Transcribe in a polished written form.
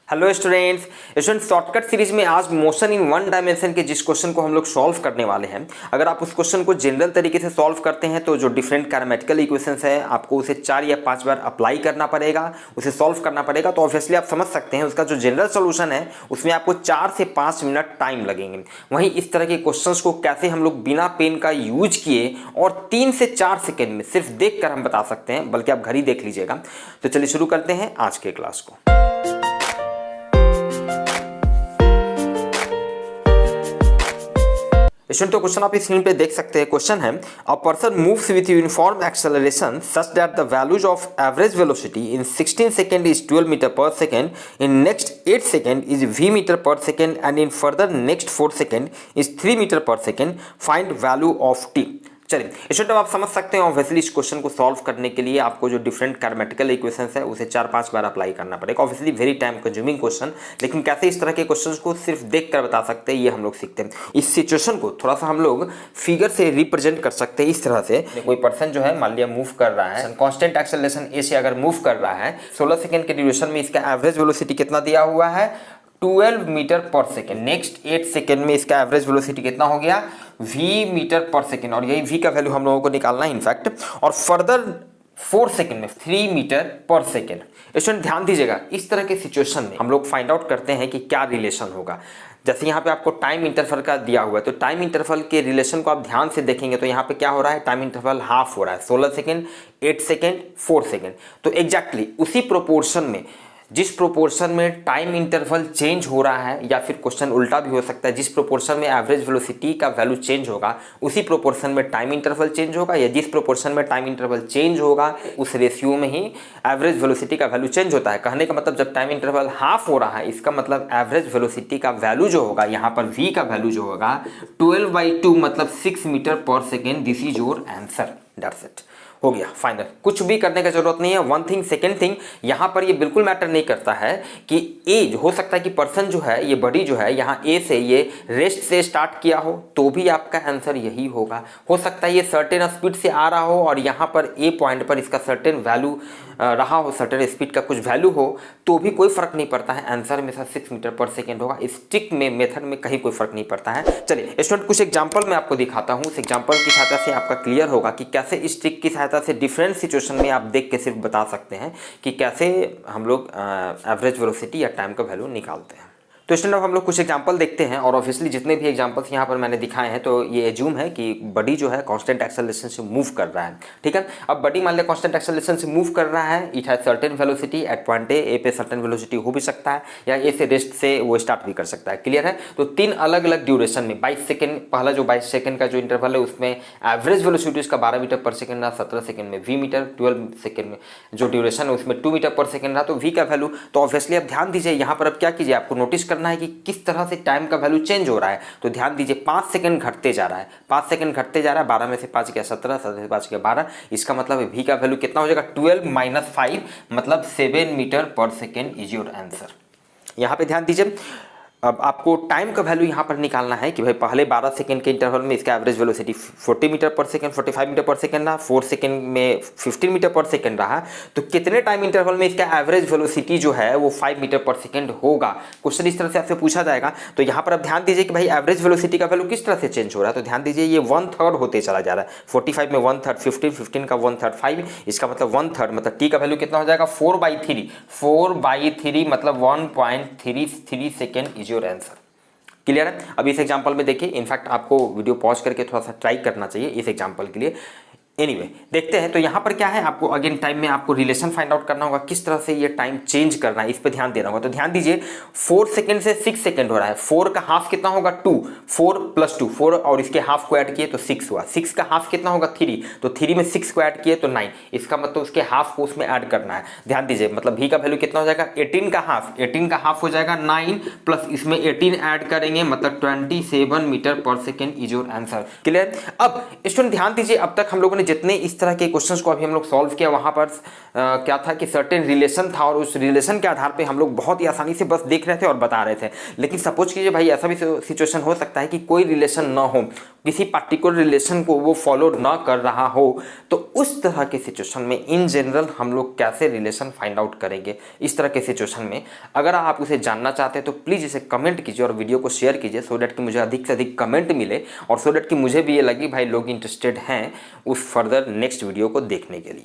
Hello students shortcut series में आज motion in one dimension के जिस क्वेश्चन को हम लोग सॉल्व करने वाले हैं, अगर आप उस क्वेश्चन को जनरल तरीके से सॉल्व करते हैं तो जो डिफरेंट कैरामेटिकल इक्वेशंस है आपको उसे 4 या 5 बार अप्लाई करना पड़ेगा, उसे सॉल्व करना पड़ेगा। तो ऑब्वियसली आप समझ सकते हैं उसका जो जनरल सोल्यूशन है उसमें आपको 4 से 5 मिनट टाइम लगेंगे। वहीं इस तरह के क्वेश्चंस को कैसे हम लोग बिना पेन का यूज किए और 3 से 4 सेकेंड में सिर्फ देख कर हम बता सकते हैं, बल्कि आप घड़ी देख लीजिएगा। तो चलिए शुरू करते हैं आज के क्लास को। तो क्वेश्चन आप स्क्रीन पे देख सकते हैं। क्वेश्चन है a person moves with uniform acceleration such that the values of average velocity in 16 second is 12 metre per second, in next 8 second is v metre per second and in further next 4 second is 3 metre per second, find value of t। चलिए student आप समझ सकते हैं obviously इस question को solve करने के लिए आपको जो डिफरेंट कैरामेटिकल इक्वेशंस है उसे 4-5 बार अप्लाई करना पड़ेगा। Obviously very time consuming question, लेकिन कैसे इस तरह के क्वेश्चंस को सिर्फ देख कर बता सकते हैं ये हम लोग सीखते हैं। इस सिचुएशन को थोड़ा सा हम लोग फिगर से रिप्रेजेंट कर सकते हैं इस तरह से। कोई पर्सन जो है मान लिया मूव कर रहा है कॉन्स्टेंट एक्सेलरेशन a से अगर मूव कर रहा है 16 सेकेंड के ड्यूरेशन में, इसका एवरेज वेलोसिटी कितना दिया हुआ है 12 मीटर पर सेकेंड। नेक्स्ट 8 सेकेंड में इसका एवरेज वेलोसिटी कितना हो गया v मीटर पर सेकेंड, और यही v का वैल्यू हम लोगों को निकालना है इनफैक्ट। और फर्दर 4 सेकेंड में 3 मीटर पर सेकेंड। स्टूडेंट ध्यान दीजिएगा इस तरह के सिचुएशन में हम लोग फाइंड आउट करते हैं कि क्या रिलेशन होगा। जैसे यहाँ पे आपको टाइम इंटरवल का दिया हुआ है तो टाइम इंटरवल के रिलेशन को आप ध्यान से देखेंगे तो यहाँ पे क्या हो रहा है, टाइम इंटरवल हाफ हो रहा है, 16 सेकेंड 8 सेकेंड 4 सेकेंड। तो एग्जैक्टली उसी प्रोपोर्शन में जिस प्रोपोर्शन में टाइम इंटरवल चेंज हो रहा है, या फिर क्वेश्चन उल्टा भी हो सकता है, जिस प्रोपोर्शन में एवरेज वेलोसिटी का वैल्यू चेंज होगा उसी प्रोपोर्शन में टाइम इंटरवल चेंज होगा, या जिस प्रोपोर्शन में टाइम इंटरवल चेंज होगा उस रेशियो में ही एवरेज वेलोसिटी का वैल्यू चेंज होता है। कहने का मतलब जब टाइम इंटरवल हाफ हो रहा है इसका मतलब एवरेज वेलोसिटी का वैल्यू जो होगा यहाँ पर v का वैल्यू जो होगा 12/2 मतलब 6 मीटर पर second. This is your answer, that's it, हो गया फाइनल। कुछ भी करने का जरूरत नहीं है। वन थिंग, सेकेंड थिंग, यहाँ पर ये बिल्कुल मैटर नहीं करता है कि एज हो सकता है कि पर्सन जो है ये बॉडी जो है यहाँ ए से ये रेस्ट से स्टार्ट किया हो तो भी आपका आंसर यही होगा। हो सकता है ये सर्टेन स्पीड से आ रहा हो और यहाँ पर ए पॉइंट पर इसका सर्टेन वैल्यू रहा हो, सर्टेन स्पीड का कुछ वैल्यू हो तो भी कोई फर्क नहीं पड़ता है, आंसर हमेशा 6 मीटर पर सेकेंड होगा। स्टिक में मेथड में कहीं कोई फर्क नहीं पड़ता है। चलिए स्टूडेंट कुछ एग्जांपल मैं आपको दिखाता हूँ, उस एग्जांपल की सहायता से आपका क्लियर होगा कि कैसे इस ट्रिक की सहायता से डिफरेंट सिचुएशन में आप देख के सिर्फ बता सकते हैं कि कैसे हम लोग एवरेज वेलोसिटी या टाइम का वैल्यू निकालते हैं। तो स्टूडेंट अब हम लोग कुछ एग्जांपल देखते हैं, और ऑब्वियसली जितने भी एग्जांपल्स यहाँ पर मैंने दिखाए हैं तो ये एज्यूम है कि बॉडी जो है कांस्टेंट एक्सेलरेशन से मूव कर रहा है, ठीक है। अब बॉडी मान लिया कांस्टेंट एक्सेलरेशन से मूव कर रहा है, it has certain velocity at point A पे सर्टेन वेलोसिटी हो भी सकता है या ए से रेस्ट से वो स्टार्ट भी कर सकता है, क्लियर है। तो 3 अलग अलग ड्यूरेशन में 22 सेकेंड, पहला जो 22 सेकेंड का जो इंटरवल है उसमें एवरेज वेलोसिटी उसका 12 मीटर पर सेकेंड रहा, 17 सेकेंड में v मीटर, 12 सेकेंड में जो ड्यूरेशन है उसमें 2 मीटर पर सेकेंड रहा, तो v का वैल्यू। तो ऑब्वियसली आप ध्यान दीजिए यहाँ पर अब क्या कीजिए, आपको नोटिस करना है कि किस तरह से टाइम का वैल्यू चेंज हो रहा है। तो ध्यान दीजिए 5 सेकंड घटते जा रहा है, 5 सेकंड घटते जा रहा है, 12 में से 5 गया 17, 17 से 5 गया 12। इसका मतलब v का वैल्यू कितना हो जाएगा 12 - 5 मतलब 7 metre per second is your answer. यहाँ पे ध्यान दीजिए अब आपको टाइम का वैल्यू यहाँ पर निकालना है कि भाई पहले 12 सेकंड के इंटरवल में इसका average velocity 40 metre per second 45 metre per second रहा, 4 सेकंड में 15 मीटर पर सेकंड रहा, तो कितने टाइम इंटरवल में इसका एवरेज वेलोसिटी जो है वो 5 मीटर पर सेकंड होगा। क्वेश्चन इस तरह से आपसे पूछा जाएगा। तो यहाँ पर अब ध्यान दीजिए कि भाई एवरेज वेलोसिटी का वैल्यू किस तरह से चेंज हो रहा है। तो ध्यान दीजिए ये 1/3 होते चला जा रहा है, 45 में 1/3 15, 15 का 1/3 5, इसका मतलब 1/3 मतलब टी का वैल्यू कितना हो जाएगा 4/3 मतलब 1.33 second is your answer, clear है। अब इस एग्जांपल में देखिए, इनफैक्ट आपको वीडियो पॉज करके थोड़ा सा ट्राई करना चाहिए इस एग्जांपल के लिए। एनीवे देखते हैं। तो यहाँ पर क्या है, आपको अगेन टाइम में आपको रिलेशन फाइंड आउट करना होगा, किस तरह से ये टाइम चेंज करना है, इस पर ध्यान देना होगा। तो ध्यान दीजिए 4 सेकंड से 6 सेकंड हो रहा है, 4 का हाफ कितना होगा 2, 4 + 2 4 और इसके हाफ को ऐड किए तो 6 हुआ, 6 का हाफ कितना होगा 3, तो 3 में 6 को ऐड किए तो 9, इसका मतलब उसके हाफ को उसमें ऐड करना है। ध्यान दीजिए मतलब v का वैल्यू कितना हो जाएगा 18 का हाफ हो जाएगा 9 प्लस इसमें 18 ऐड करेंगे मतलब 27 metre per second is your answer, clear. अब स्टूडेंट ध्यान दीजिए अब तक हम लोगों ने जितने इस तरह के क्वेश्चंस को अभी हम लोग सॉल्व किया वहाँ पर क्या था कि सर्टेन रिलेशन था और उस रिलेशन के आधार पे हम लोग बहुत ही आसानी से बस देख रहे थे और बता रहे थे। लेकिन सपोज कीजिए भाई ऐसा भी सिचुएशन हो सकता है कि कोई रिलेशन ना हो, किसी पर्टिकुलर रिलेशन को वो फॉलो ना कर रहा हो, तो उस तरह के सिचुएशन में इन जनरल हम लोग कैसे रिलेशन फाइंड आउट करेंगे। इस तरह के सिचुएशन में अगर आप उसे जानना चाहते हैं तो प्लीज़ इसे कमेंट कीजिए और वीडियो को शेयर कीजिए, सो डैट कि मुझे अधिक से अधिक कमेंट मिले और सो डैट कि मुझे भी ये लगे भाई लोग इंटरेस्टेड हैं उस फर्दर नेक्स्ट वीडियो को देखने के लिए।